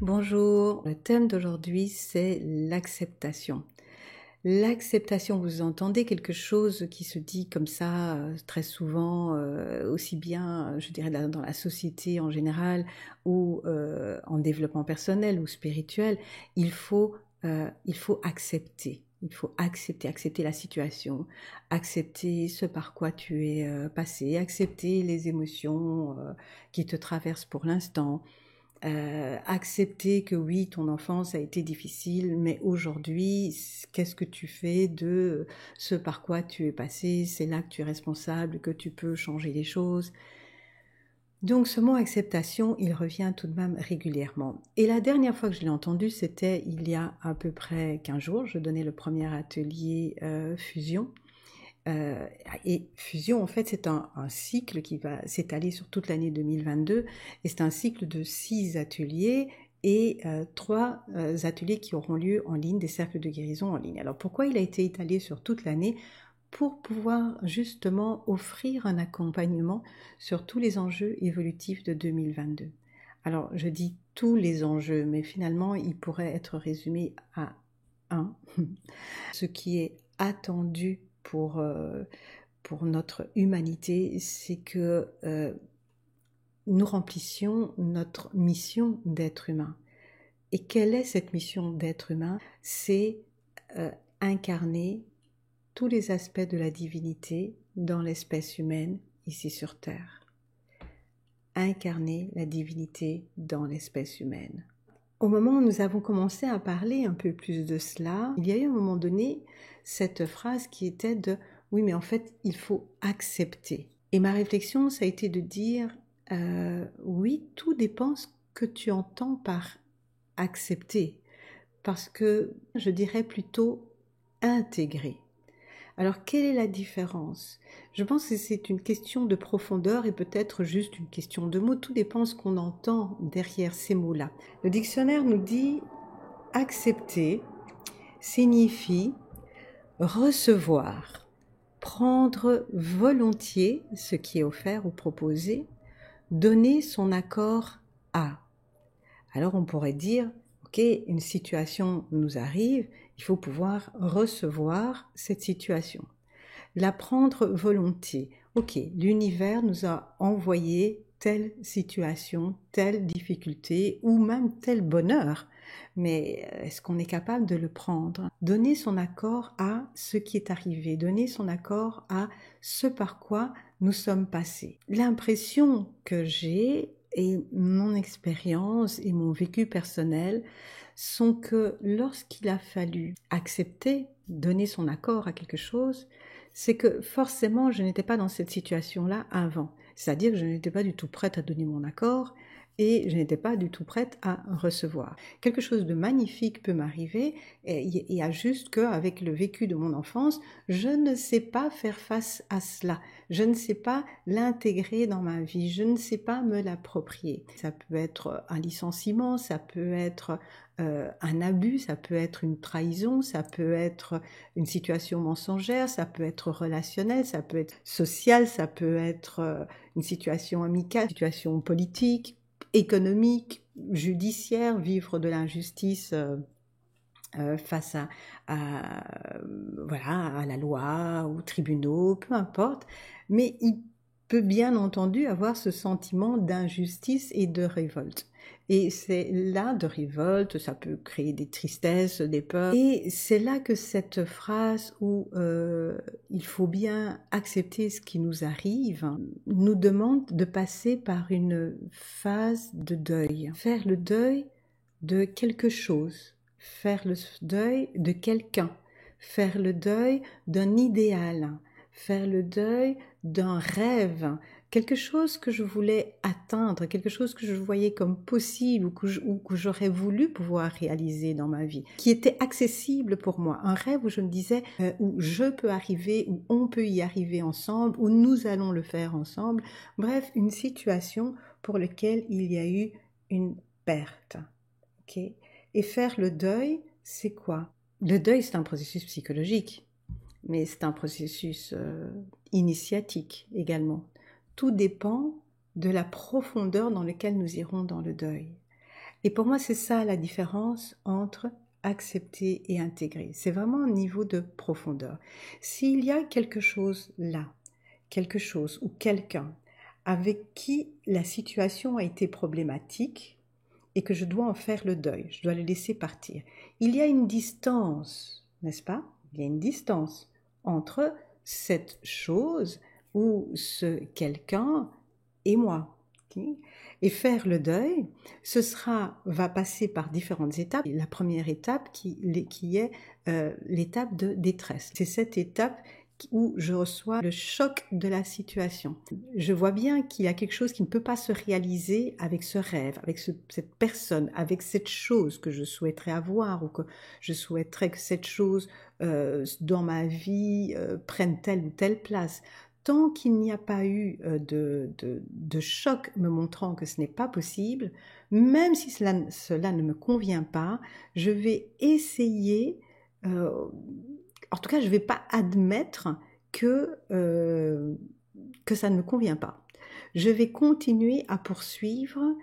Bonjour, le thème d'aujourd'hui c'est l'acceptation. L'acceptation, vous entendez quelque chose qui se dit comme ça très souvent, aussi bien, je dirais, dans la société en général ou en développement personnel ou spirituel, il faut accepter. Il faut accepter la situation, accepter ce par quoi tu es passé, accepter les émotions qui te traversent pour l'instant. Accepter que oui, ton enfance a été difficile, mais aujourd'hui, qu'est-ce que tu fais de ce par quoi tu es passé? C'est là que tu es responsable, que tu peux changer les choses. Donc ce mot acceptation, il revient tout de même régulièrement. Et la dernière fois que je l'ai entendu, c'était il y a à peu près 15 jours. Je donnais le premier atelier fusion. Et fusion, en fait, c'est un cycle qui va s'étaler sur toute l'année 2022 et c'est un cycle de 6 ateliers et 3 ateliers qui auront lieu en ligne, des cercles de guérison en ligne. Alors pourquoi il a été étalé sur toute l'année? Pour pouvoir justement offrir un accompagnement sur tous les enjeux évolutifs de 2022. Alors je dis tous les enjeux, mais finalement il pourrait être résumé à un, ce qui est attendu pour notre humanité, c'est que nous remplissions notre mission d'être humain. Et quelle est cette mission d'être humain? C'est incarner tous les aspects de la divinité dans l'espèce humaine ici sur Terre. Incarner la divinité dans l'espèce humaine. Au moment où nous avons commencé à parler un peu plus de cela, il y a eu à un moment donné cette phrase qui était de « oui, mais en fait, il faut accepter ». Et ma réflexion, ça a été de dire oui, tout dépend ce que tu entends par accepter. Parce que je dirais plutôt intégrer. Alors, quelle est la différence? Je pense que c'est une question de profondeur et peut-être juste une question de mots. Tout dépend de ce qu'on entend derrière ces mots-là. Le dictionnaire nous dit « accepter » signifie recevoir, prendre volontiers ce qui est offert ou proposé, donner son accord à. Alors on pourrait dire, ok, une situation nous arrive, il faut pouvoir recevoir cette situation. La prendre volontiers. Ok, l'univers nous a envoyé telle situation, telle difficulté ou même tel bonheur. Mais est-ce qu'on est capable de le prendre? Donner son accord à ce qui est arrivé, donner son accord à ce par quoi nous sommes passés. L'impression que j'ai et mon expérience et mon vécu personnel sont que lorsqu'il a fallu accepter, donner son accord à quelque chose, c'est que forcément je n'étais pas dans cette situation-là avant. C'est-à-dire que je n'étais pas du tout prête à donner mon accord et je n'étais pas du tout prête à recevoir. Quelque chose de magnifique peut m'arriver et il y a juste qu'avec le vécu de mon enfance, je ne sais pas faire face à cela. Je ne sais pas l'intégrer dans ma vie, je ne sais pas me l'approprier. Ça peut être un licenciement, ça peut être un abus, ça peut être une trahison, ça peut être une situation mensongère, ça peut être relationnel, ça peut être social, ça peut être une situation amicale, une situation politique, économique, judiciaire, vivre de l'injustice face voilà, à la loi, aux tribunaux, peu importe. Mais il peut bien entendu avoir ce sentiment d'injustice et de révolte. Et c'est là de révolte, ça peut créer des tristesses, des peurs. Et c'est là que cette phrase où il faut bien accepter ce qui nous arrive, nous demande de passer par une phase de deuil. Faire le deuil de quelque chose, faire le deuil de quelqu'un, faire le deuil d'un idéal, faire le deuil d'un rêve, quelque chose que je voulais atteindre, quelque chose que je voyais comme possible ou que j'aurais voulu pouvoir réaliser dans ma vie, qui était accessible pour moi, un rêve où je me disais où je peux arriver, où on peut y arriver ensemble, où nous allons le faire ensemble, bref, une situation pour laquelle il y a eu une perte. Okay. Et faire le deuil, c'est quoi? Le deuil, c'est un processus psychologique, mais c'est un processus initiatique également. Tout dépend de la profondeur dans laquelle nous irons dans le deuil. Et pour moi, c'est ça la différence entre accepter et intégrer. C'est vraiment un niveau de profondeur. S'il y a quelque chose là, quelque chose ou quelqu'un avec qui la situation a été problématique et que je dois en faire le deuil, je dois le laisser partir. Il y a une distance, n'est-ce pas? Il y a une distance entre cette chose ou ce quelqu'un et moi. Okay. Et faire le deuil, va passer par différentes étapes. La première étape qui est l'étape de détresse. C'est cette étape où je reçois le choc de la situation. Je vois bien qu'il y a quelque chose qui ne peut pas se réaliser avec ce rêve, avec cette personne, avec cette chose que je souhaiterais avoir ou que je souhaiterais que cette chose dans ma vie prenne telle ou telle place. Tant qu'il n'y a pas eu de choc me montrant que ce n'est pas possible, même si cela ne me convient pas, je vais essayer, en tout cas je ne vais pas admettre que ça ne me convient pas. Je vais continuer à poursuivre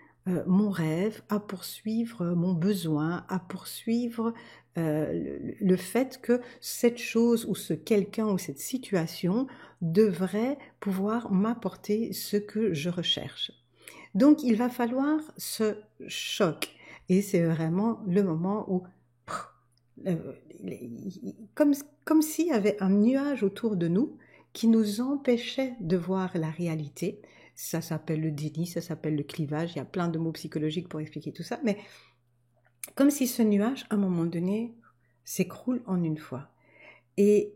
mon rêve, à poursuivre mon besoin, à poursuivre le fait que cette chose ou ce quelqu'un ou cette situation devrait pouvoir m'apporter ce que je recherche. Donc il va falloir ce choc et c'est vraiment le moment où comme s'il y avait un nuage autour de nous qui nous empêchait de voir la réalité. Ça s'appelle le déni, ça s'appelle le clivage, il y a plein de mots psychologiques pour expliquer tout ça, mais comme si ce nuage, à un moment donné, s'écroule en une fois. Et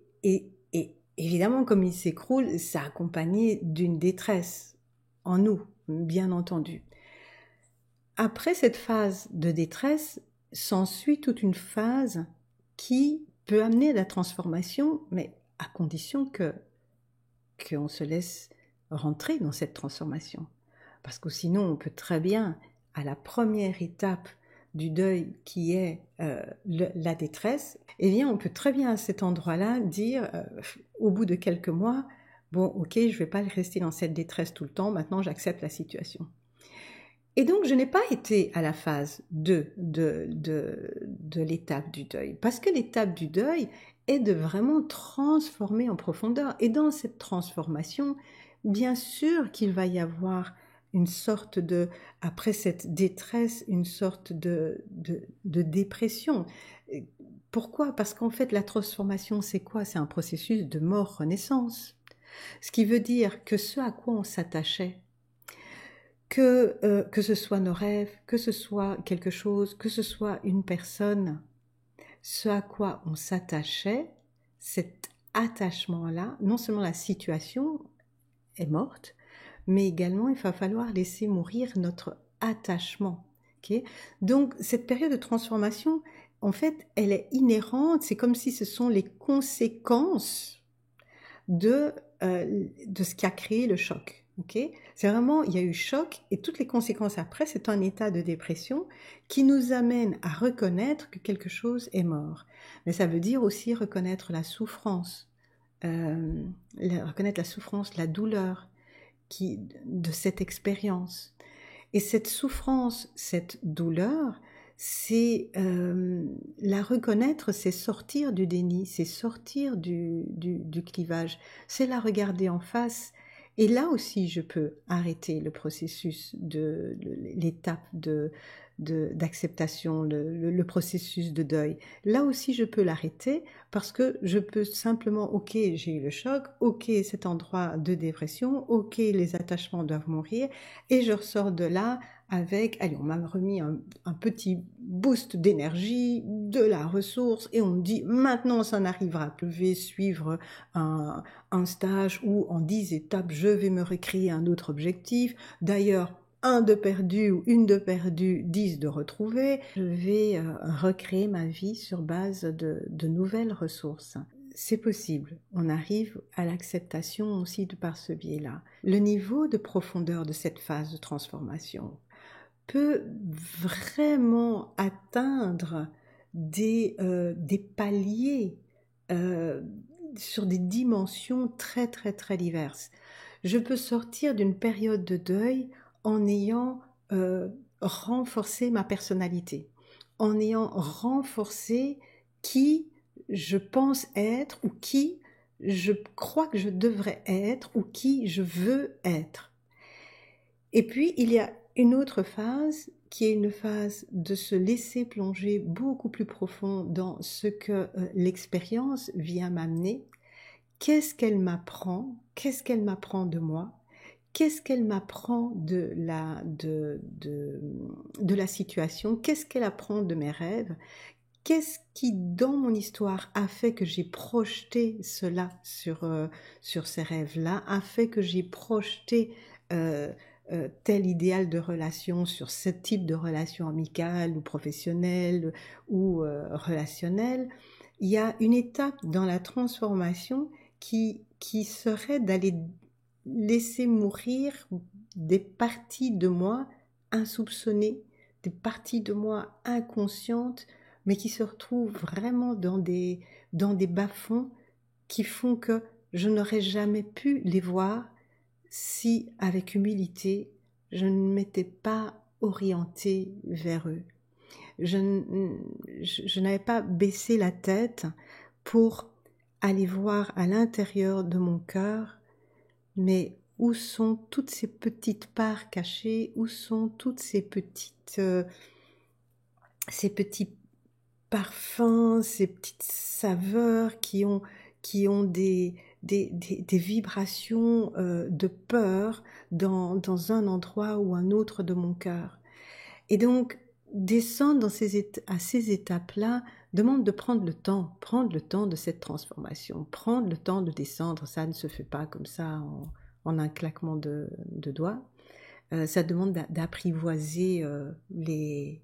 évidemment, comme il s'écroule, ça accompagné d'une détresse en nous, bien entendu. Après cette phase de détresse, s'ensuit toute une phase qui peut amener à la transformation, mais à condition qu'on se laisse rentrer dans cette transformation. Parce que sinon, on peut très bien, à la première étape du deuil qui est la détresse, eh bien, on peut très bien à cet endroit-là dire, au bout de quelques mois, bon, ok, je ne vais pas rester dans cette détresse tout le temps, maintenant j'accepte la situation. Et donc, je n'ai pas été à la phase 2 de l'étape du deuil, parce que l'étape du deuil est de vraiment transformer en profondeur. Et dans cette transformation, bien sûr qu'il va y avoir une sorte de, après cette détresse, une sorte de dépression. Pourquoi? Parce qu'en fait, la transformation, c'est quoi? C'est un processus de mort-renaissance. Ce qui veut dire que ce à quoi on s'attachait, que ce soit nos rêves, que ce soit quelque chose, que ce soit une personne, ce à quoi on s'attachait, cet attachement-là, non seulement la situation est morte, mais également il va falloir laisser mourir notre attachement. Okay? Donc cette période de transformation, en fait, elle est inhérente, c'est comme si ce sont les conséquences de ce qui a créé le choc. Okay? C'est vraiment, il y a eu choc et toutes les conséquences après, c'est un état de dépression qui nous amène à reconnaître que quelque chose est mort. Mais ça veut dire aussi reconnaître la souffrance, reconnaître la souffrance, la douleur de cette expérience. Et cette souffrance, cette douleur, c'est la reconnaître, c'est sortir du déni, c'est sortir du clivage, c'est la regarder en face. Et là aussi, je peux arrêter le processus de l'étape d'acceptation, le processus de deuil. Là aussi, je peux l'arrêter parce que je peux simplement, ok, j'ai eu le choc, ok, cet endroit de dépression, ok, les attachements doivent mourir, et je ressors de là avec, allez, on m'a remis un petit boost d'énergie, de la ressource, et on me dit, maintenant ça n'arrivera plus, je vais suivre un stage où en 10 étapes, je vais me recréer un autre objectif. D'ailleurs, 1 de perdu ou 1 de perdu, 10 de retrouvé. Je vais recréer ma vie sur base de nouvelles ressources. C'est possible, on arrive à l'acceptation aussi par ce biais-là. Le niveau de profondeur de cette phase de transformation peut vraiment atteindre des paliers sur des dimensions très très très diverses. Je peux sortir d'une période de deuil en ayant renforcé ma personnalité, en ayant renforcé qui je pense être ou qui je crois que je devrais être ou qui je veux être. Et puis, il y a une autre phase qui est une phase de se laisser plonger beaucoup plus profond dans ce que l'expérience vient m'amener. Qu'est-ce qu'elle m'apprend? Qu'est-ce qu'elle m'apprend de moi? Qu'est-ce qu'elle m'apprend de la situation? Qu'est-ce qu'elle apprend de mes rêves? Qu'est-ce qui, dans mon histoire, a fait que j'ai projeté cela sur ces rêves-là, a fait que j'ai projeté tel idéal de relation sur ce type de relation amicale ou professionnelle ou relationnelle? Il y a une étape dans la transformation qui serait d'aller laisser mourir des parties de moi insoupçonnées, des parties de moi inconscientes, mais qui se retrouvent vraiment dans des bas-fonds qui font que je n'aurais jamais pu les voir si, avec humilité, je ne m'étais pas orientée vers eux. Je n'avais pas baissé la tête pour aller voir à l'intérieur de mon cœur, mais où sont toutes ces petites parts cachées, où sont toutes ces petits parfums, ces petites saveurs qui ont des vibrations de peur dans un endroit ou un autre de mon cœur. Et donc, descendre à ces étapes-là demande de prendre le temps de cette transformation, prendre le temps de descendre. Ça ne se fait pas comme ça en un claquement de doigts. Ça demande d'apprivoiser les,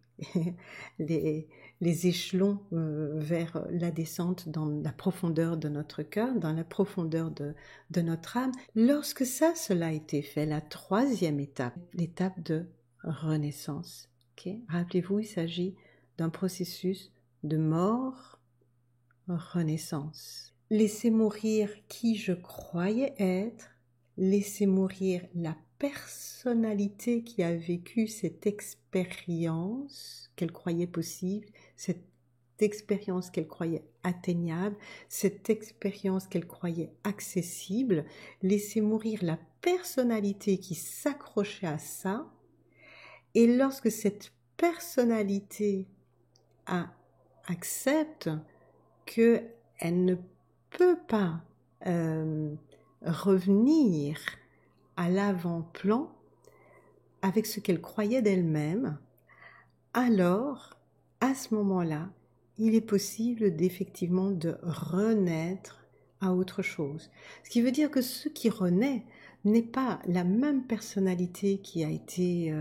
les échelons vers la descente dans la profondeur de notre cœur, dans la profondeur de notre âme. Lorsque cela a été fait, la troisième étape, l'étape de renaissance. Okay? Rappelez-vous, il s'agit d'un processus de mort-renaissance. Laisser mourir qui je croyais être, laisser mourir la personnalité qui a vécu cette expérience qu'elle croyait possible, cette expérience qu'elle croyait atteignable, cette expérience qu'elle croyait accessible, laisser mourir la personnalité qui s'accrochait à ça. Et lorsque cette personnalité accepte qu'elle ne peut pas revenir à l'avant-plan avec ce qu'elle croyait d'elle-même, alors, à ce moment-là, il est possible d'effectivement de renaître à autre chose. Ce qui veut dire que ce qui renaît n'est pas la même personnalité qui a été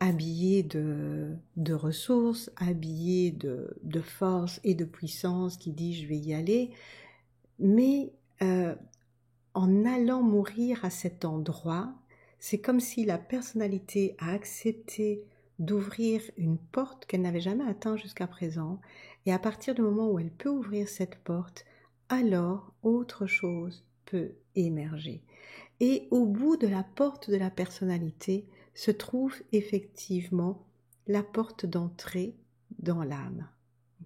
habillée de ressources, habillée de force et de puissance, qui dit je vais y aller, mais en allant mourir à cet endroit, c'est comme si la personnalité a accepté d'ouvrir une porte qu'elle n'avait jamais atteinte jusqu'à présent, et à partir du moment où elle peut ouvrir cette porte, alors autre chose peut émerger. Et au bout de la porte de la personnalité se trouve effectivement la porte d'entrée dans l'âme.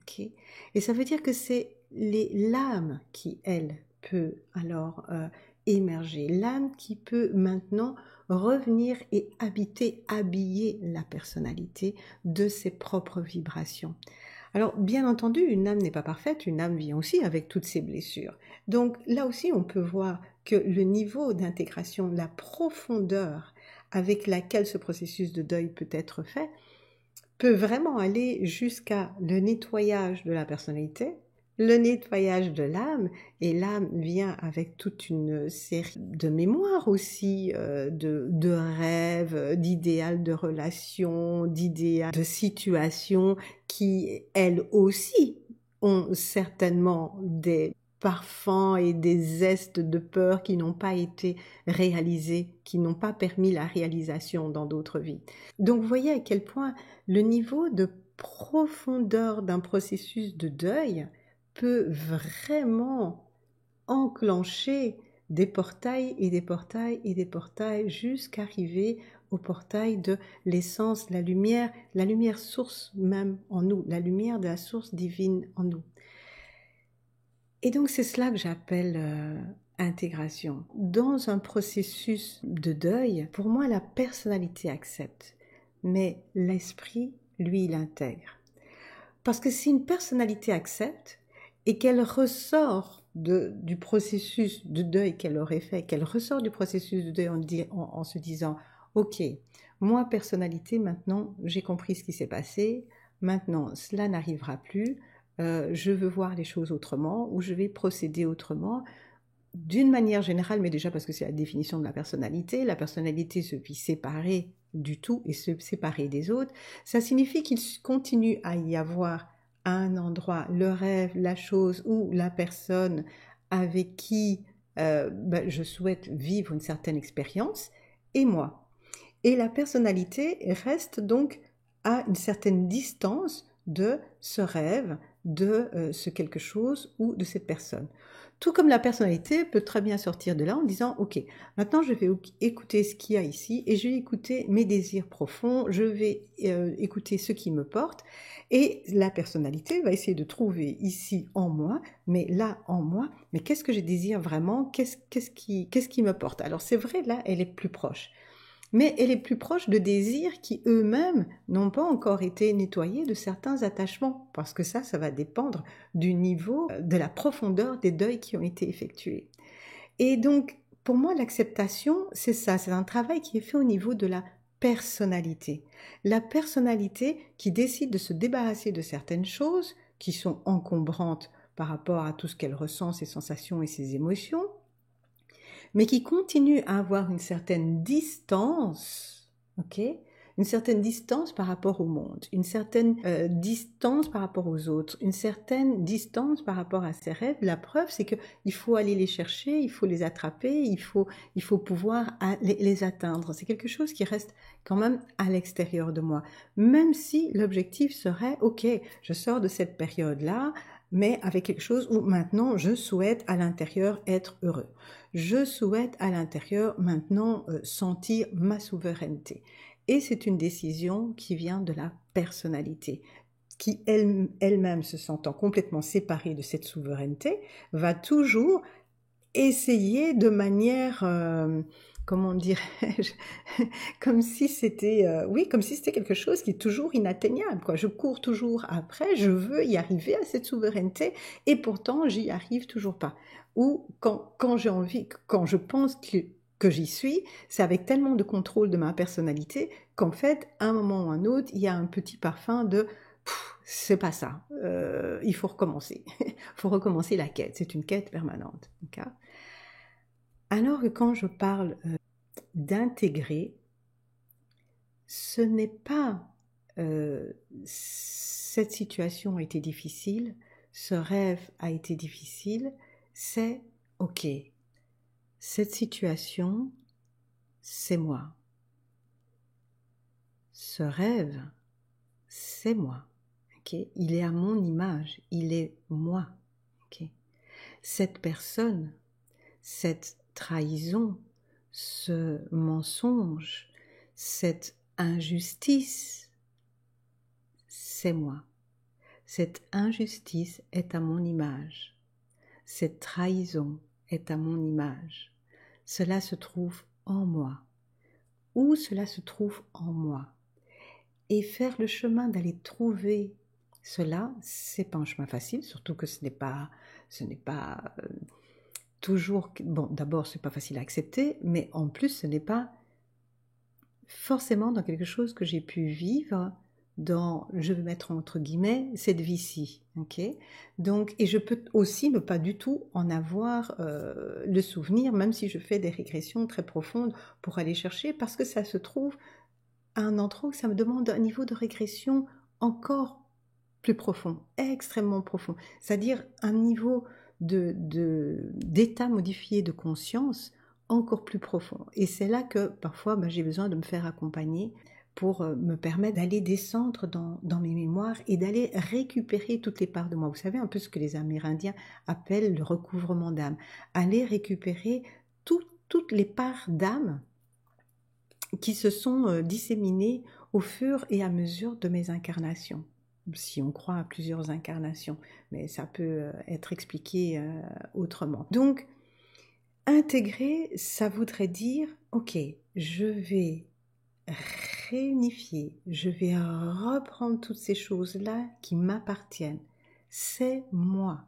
Okay? Et ça veut dire que c'est l'âme qui, elle, peut alors émerger, l'âme qui peut maintenant revenir et habiller la personnalité de ses propres vibrations. Alors, bien entendu, une âme n'est pas parfaite, une âme vient aussi avec toutes ses blessures. Donc là aussi, on peut voir que le niveau d'intégration, la profondeur avec laquelle ce processus de deuil peut être fait, peut vraiment aller jusqu'à le nettoyage de la personnalité, le nettoyage de l'âme, et l'âme vient avec toute une série de mémoires aussi, de rêves, d'idéal de relations, d'idéal de situations qui, elles aussi, ont certainement des parfums et des zestes de peur qui n'ont pas été réalisés, qui n'ont pas permis la réalisation dans d'autres vies. Donc vous voyez à quel point le niveau de profondeur d'un processus de deuil peut vraiment enclencher des portails et des portails et des portails jusqu'à arriver au portail de l'essence, la lumière source même en nous, la lumière de la source divine en nous. Et donc c'est cela que j'appelle intégration. Dans un processus de deuil, pour moi la personnalité accepte, mais l'esprit, lui, il intègre. Parce que si une personnalité accepte et qu'elle ressort du processus de deuil qu'elle aurait fait, qu'elle ressort du processus de deuil en se disant « Ok, moi, personnalité, maintenant, j'ai compris ce qui s'est passé, maintenant, cela n'arrivera plus, je veux voir les choses autrement ou je vais procéder autrement ». D'une manière générale, mais déjà parce que c'est la définition de la personnalité se vit séparée du tout et se séparer des autres, ça signifie qu'il continue à y avoir à un endroit le rêve, la chose ou la personne avec qui je souhaite vivre une certaine expérience, et moi. Et la personnalité reste donc à une certaine distance de ce rêve, de ce quelque chose ou de cette personne. Tout comme la personnalité peut très bien sortir de là en disant « Ok, maintenant je vais écouter ce qu'il y a ici et je vais écouter mes désirs profonds, je vais écouter ce qui me porte. » Et la personnalité va essayer de trouver ici en moi, mais là en moi, mais qu'est-ce que je désire vraiment, qu'est-ce qui me porte. Alors c'est vrai, là, elle est plus proche. Mais elle est plus proche de désirs qui eux-mêmes n'ont pas encore été nettoyés de certains attachements, parce que ça va dépendre du niveau, de la profondeur des deuils qui ont été effectués. Et donc, pour moi, l'acceptation, c'est ça, c'est un travail qui est fait au niveau de la personnalité. La personnalité qui décide de se débarrasser de certaines choses qui sont encombrantes par rapport à tout ce qu'elle ressent, ses sensations et ses émotions, mais qui continue à avoir une certaine distance, ok, une certaine distance par rapport au monde, une certaine distance par rapport aux autres, une certaine distance par rapport à ses rêves. La preuve, c'est qu'il faut aller les chercher, il faut les attraper, il faut pouvoir les atteindre. C'est quelque chose qui reste quand même à l'extérieur de moi, même si l'objectif serait, ok, je sors de cette période-là, mais avec quelque chose où maintenant je souhaite à l'intérieur être heureux. Je souhaite à l'intérieur maintenant sentir ma souveraineté. Et c'est une décision qui vient de la personnalité, qui elle-même se sentant complètement séparée de cette souveraineté, va toujours essayer de manière, comment dirais-je, comme si c'était, comme si c'était quelque chose qui est toujours inatteignable, quoi. Je cours toujours après, je veux y arriver à cette souveraineté, et pourtant j'y arrive toujours pas. Ou quand j'ai envie, quand je pense que j'y suis, c'est avec tellement de contrôle de ma personnalité qu'en fait, à un moment ou à un autre, il y a un petit parfum de c'est pas ça, il faut recommencer. Il faut recommencer la quête, c'est une quête permanente. Okay. Alors que quand je parle d'intégrer, ce n'est pas cette situation a été difficile, ce rêve a été difficile, c'est ok, cette situation, c'est moi. Ce rêve, c'est moi. Okay? Il est à mon image, il est moi. Okay? Cette personne, cette trahison, ce mensonge, cette injustice, c'est moi. Cette injustice est à mon image. Cette trahison est à mon image. Cela se trouve en moi. Où cela se trouve en moi. Et faire le chemin d'aller trouver cela, c'est pas un chemin facile, surtout que ce n'est pas toujours, bon, d'abord c'est pas facile à accepter, mais en plus ce n'est pas forcément dans quelque chose que j'ai pu vivre dans, je vais mettre entre guillemets, cette vie-ci, ok. Donc, et je peux aussi ne pas du tout en avoir le souvenir, même si je fais des régressions très profondes pour aller chercher, parce que ça se trouve à un endroit où ça me demande un niveau de régression encore plus profond, extrêmement profond, c'est-à-dire un niveau d'état modifié de conscience encore plus profond. Et c'est là que parfois j'ai besoin de me faire accompagner pour me permettre d'aller descendre dans mes mémoires et d'aller récupérer toutes les parts de moi. Vous savez un peu ce que les Amérindiens appellent le recouvrement d'âme. Aller récupérer toutes les parts d'âme qui se sont disséminées au fur et à mesure de mes incarnations. Si on croit à plusieurs incarnations, mais ça peut être expliqué autrement. Donc, intégrer, ça voudrait dire, ok, je vais réunifier, je vais reprendre toutes ces choses-là qui m'appartiennent. C'est moi.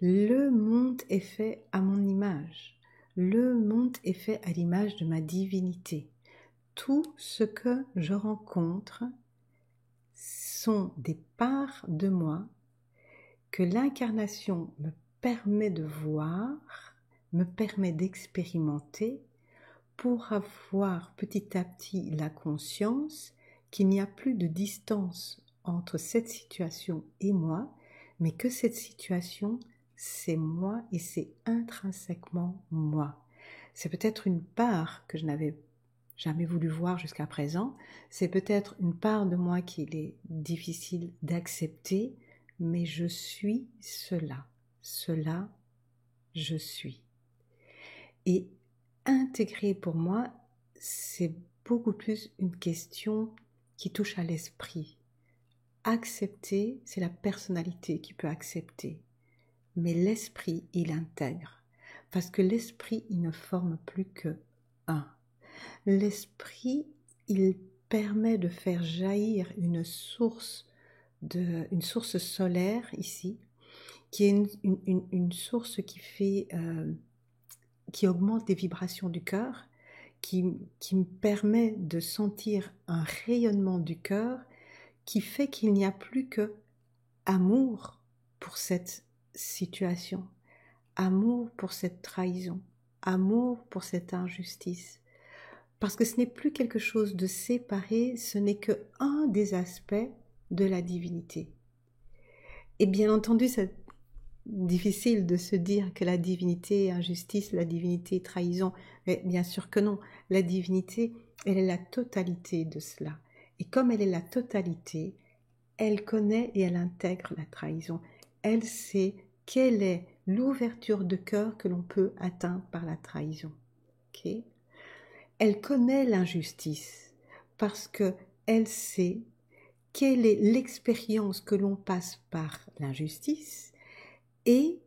Le monde est fait à mon image. Le monde est fait à l'image de ma divinité. Tout ce que je rencontre sont des parts de moi que l'incarnation me permet de voir, me permet d'expérimenter pour avoir petit à petit la conscience qu'il n'y a plus de distance entre cette situation et moi, mais que cette situation, c'est moi et c'est intrinsèquement moi. C'est peut-être une part que je n'avais jamais voulu voir jusqu'à présent, c'est peut-être une part de moi qu'il est difficile d'accepter, mais je suis cela, cela, je suis. Et intégrer pour moi, c'est beaucoup plus une question qui touche à l'esprit. Accepter, c'est la personnalité qui peut accepter, mais l'esprit, il intègre, parce que l'esprit, il ne forme plus que un. L'esprit, il permet de faire jaillir une source solaire ici, qui est une source qui augmente les vibrations du cœur, qui me permet de sentir un rayonnement du cœur qui fait qu'il n'y a plus que amour pour cette situation, amour pour cette trahison, amour pour cette injustice. Parce que ce n'est plus quelque chose de séparé, ce n'est qu'un des aspects de la divinité. Et bien entendu, c'est difficile de se dire que la divinité est injustice, la divinité est trahison. Mais bien sûr que non. La divinité, elle est la totalité de cela. Et comme elle est la totalité, elle connaît et elle intègre la trahison. Elle sait quelle est l'ouverture de cœur que l'on peut atteindre par la trahison. Okay? Elle connaît l'injustice parce qu'elle sait quelle est l'expérience que l'on passe par l'injustice et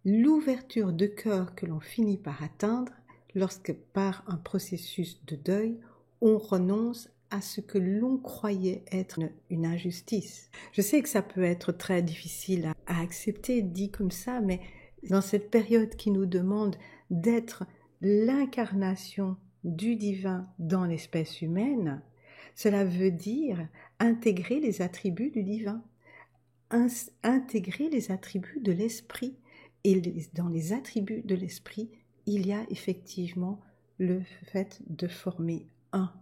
l'ouverture de cœur que l'on finit par atteindre lorsque par un processus de deuil, on renonce à ce que l'on croyait être une injustice. Je sais que ça peut être très difficile à accepter, dit comme ça, mais dans cette période qui nous demande d'être l'incarnation du divin dans l'espèce humaine, cela veut dire intégrer les attributs du divin, intégrer les attributs de l'esprit. Et dans les attributs de l'esprit, il y a effectivement le fait de former un.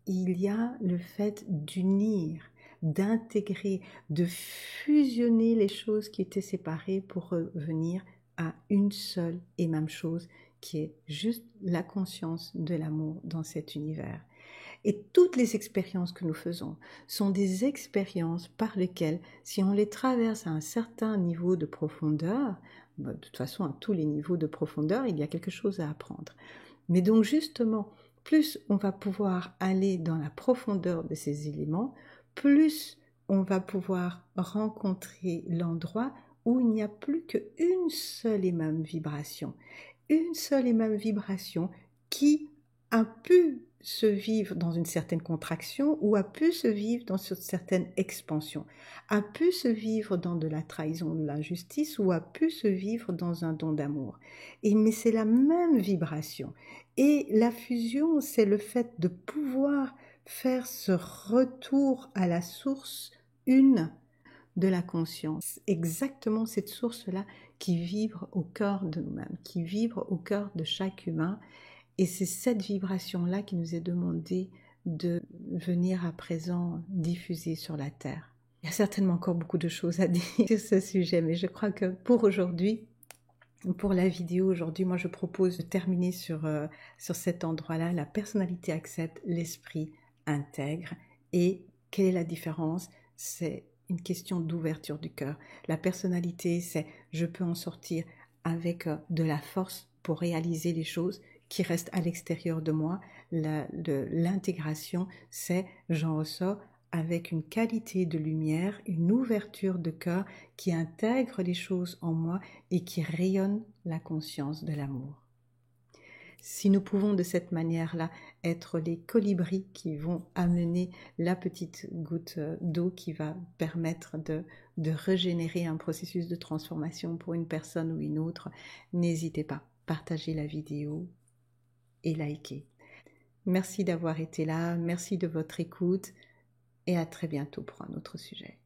Il y a le fait d'unir, d'intégrer, de fusionner les choses qui étaient séparées pour revenir à une seule et même chose qui est juste la conscience de l'amour dans cet univers. Et toutes les expériences que nous faisons sont des expériences par lesquelles, si on les traverse à un certain niveau de profondeur, de toute façon à tous les niveaux de profondeur, il y a quelque chose à apprendre. Mais donc justement, plus on va pouvoir aller dans la profondeur de ces éléments, plus on va pouvoir rencontrer l'endroit où il n'y a plus qu'une seule et même vibration. Une seule et même vibration qui a pu se vivre dans une certaine contraction ou a pu se vivre dans une certaine expansion, a pu se vivre dans de la trahison, de l'injustice ou a pu se vivre dans un don d'amour. Mais c'est la même vibration. Et la fusion, c'est le fait de pouvoir faire ce retour à la source une de la conscience. Exactement cette source-là qui vibre au cœur de nous-mêmes, qui vibre au cœur de chaque humain. Et c'est cette vibration-là qui nous est demandée de venir à présent diffuser sur la Terre. Il y a certainement encore beaucoup de choses à dire sur ce sujet, mais je crois que pour aujourd'hui, pour la vidéo aujourd'hui, moi je propose de terminer sur cet endroit-là. La personnalité accepte, l'esprit intègre. Et quelle est la différence? C'est une question d'ouverture du cœur. La personnalité, c'est je peux en sortir avec de la force pour réaliser les choses qui reste à l'extérieur de moi. L'intégration, c'est j'en ressors avec une qualité de lumière, une ouverture de cœur qui intègre les choses en moi et qui rayonne la conscience de l'amour. Si nous pouvons de cette manière-là être les colibris qui vont amener la petite goutte d'eau qui va permettre de régénérer un processus de transformation pour une personne ou une autre, n'hésitez pas, partagez la vidéo et likez. Merci d'avoir été là, merci de votre écoute et à très bientôt pour un autre sujet.